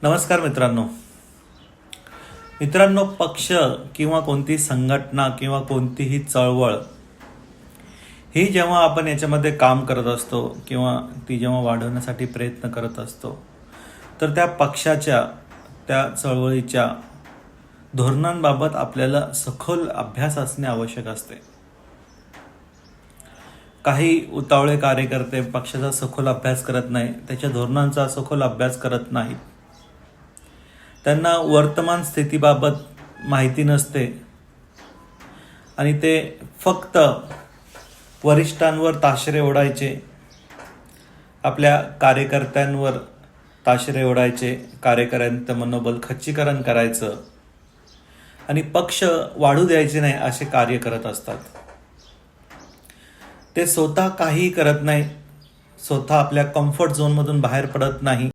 नमस्कार मित्रांनो. पक्ष किंवा कोणती संघटना किंवा कोणतीही चळवळ ही जेव्हा आपण याच्यामध्ये काम करत असतो किंवा ती जेव्हा वाढवण्यासाठी प्रयत्न करत असतो, तर त्या पक्षाच्या, त्या चळवळीच्या धोरणांबाबत आपल्याला सखोल अभ्यास असणे आवश्यक असते. काही उतावळे कार्यकर्ते पक्षाचा सखोल अभ्यास करत नाही, त्याच्या धोरणांचा सखोल अभ्यास करत नाहीत. त्यांना वर्तमान स्थितीबाबत माहिती नसते आणि ते फक्त वरिष्ठांवर ताशेरे ओढायचे, आपल्या कार्यकर्त्यांवर ताशेरे ओढायचे, कार्यकर्त्यांचं मनोबल खच्चीकरण करायचं आणि पक्ष वाढू द्यायचे नाही असे कार्य करत असतात. ते स्वतः काही करत नाही, स्वतः आपल्या कम्फर्ट झोनमधून बाहेर पडत नाही.